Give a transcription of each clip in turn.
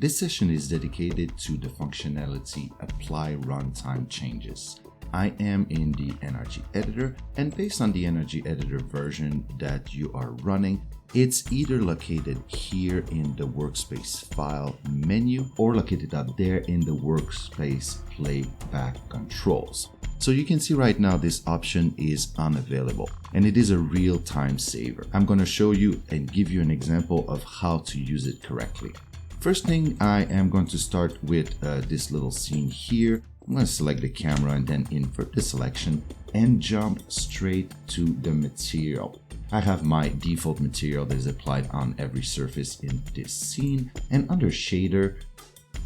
This session is dedicated to the functionality Apply Runtime Changes. I am in the Energy Editor, and based on the Energy Editor version that you are running, it's either located here in the Workspace File menu or located up there in the Workspace Playback Controls. So you can see right now this option is unavailable, and it is a real time saver. I'm going to show you and give you an example of how to use it correctly. First thing, I am going to start with this little scene here. I'm going to select the camera and then invert the selection and jump straight to the material. I have my default material that is applied on every surface in this scene, and under shader,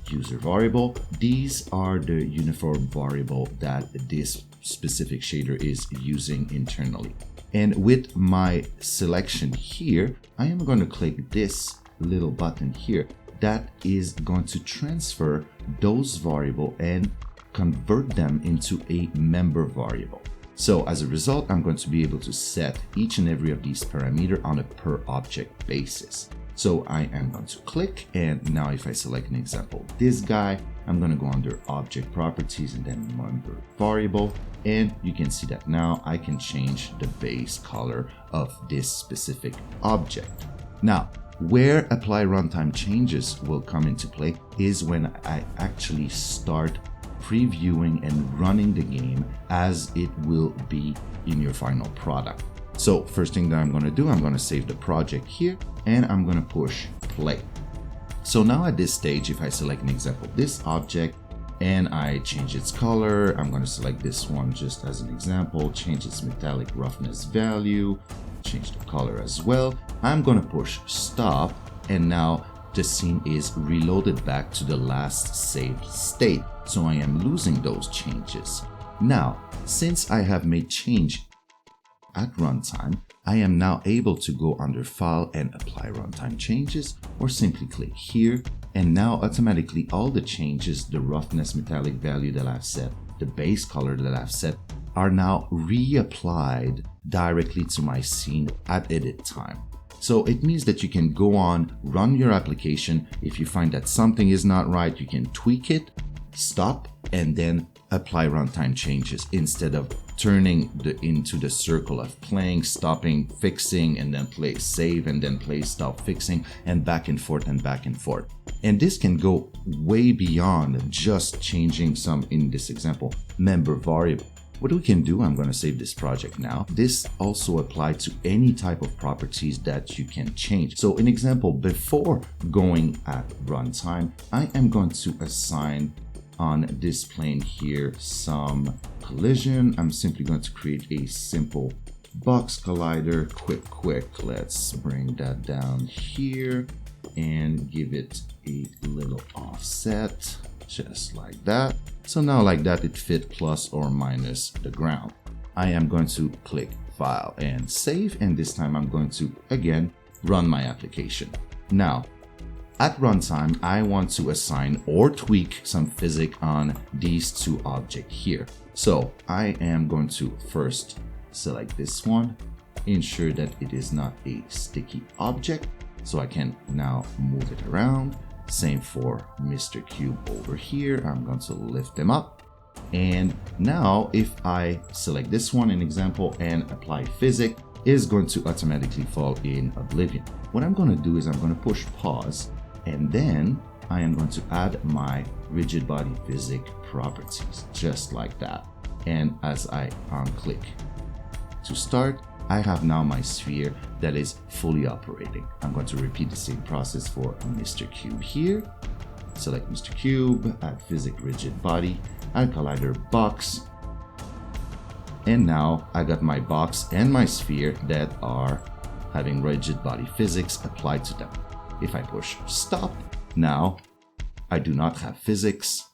user variable, these are the uniform variable that this specific shader is using internally. And with my selection here, I am going to click this little button here that is going to transfer those variables and convert them into a member variable. So as a result, I'm going to be able to set each and every of these parameters on a per object basis. So I am going to click, and now if I select an example, this guy, I'm going to go under object properties and then member variable. And you can see that now I can change the base color of this specific object. Now, where Apply Runtime Changes will come into play is when I actually start previewing and running the game as it will be in your final product. So first thing that I'm going to do, I'm going to save the project here and I'm going to push play. So now at this stage, if I select an example, this object, and I change its color, I'm going to select this one just as an example, change its metallic roughness value, change the color as well. I'm going to push stop, and now the scene is reloaded back to the last saved state. So I am losing those changes. Now, since I have made change at runtime, I am now able to go under File and Apply Runtime Changes, or simply click here, and now automatically all the changes, the roughness metallic value that I've set, the base color that I've set, are now reapplied directly to my scene at edit time. So it means that you can go on, run your application. If you find that something is not right, you can tweak it, stop, and then apply runtime changes instead of turning into the circle of playing, stopping, fixing, and then play, save, and then play, stop, fixing, and back and forth and back and forth. And this can go way beyond just changing some, in this example, member variable. What we can do, I'm going to save this project now. This also applies to any type of properties that you can change. So an example, before going at runtime, I am going to assign on this plane here some collision. I'm simply going to create a simple box collider. Quick. Let's bring that down here and give it a little offset, just like that. So now like that, it fit plus or minus the ground. I am going to click File and Save, and this time I'm going to again run my application. Now at runtime, I want to assign or tweak some physics on these two objects here. So I am going to first select this one, ensure that it is not a sticky object, so I can now move it around. Same for Mr. Cube over here. I'm going to lift them up. And now if I select this one, an example, and apply physics, it is going to automatically fall in oblivion. What I'm going to do is I'm going to push pause, and then I am going to add my rigid body physics properties, just like that. And as I unclick to start, I have now my sphere that is fully operating. I'm going to repeat the same process for Mr. Cube here. Select Mr. Cube, add physics rigid body, add collider box. And now I got my box and my sphere that are having rigid body physics applied to them. If I push stop, now I do not have physics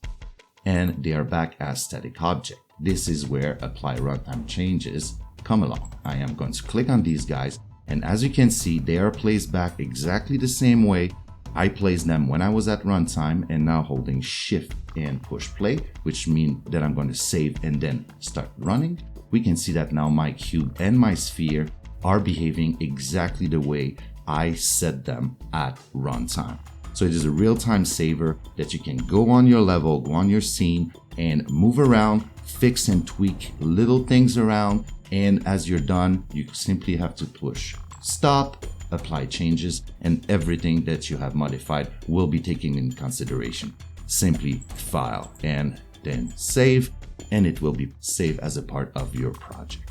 and they are back as static object. This is where Apply Runtime Changes come along. I am going to click on these guys, and as you can see, they are placed back exactly the same way I placed them when I was at runtime, and now holding shift and push play, which means that I'm going to save and then start running. We can see that now my cube and my sphere are behaving exactly the way I set them at runtime. So it is a real-time saver that you can go on your level, go on your scene, and move around, fix and tweak little things around. And as you're done, you simply have to push stop, apply changes, and everything that you have modified will be taken in consideration. Simply file and then save, and it will be saved as a part of your project.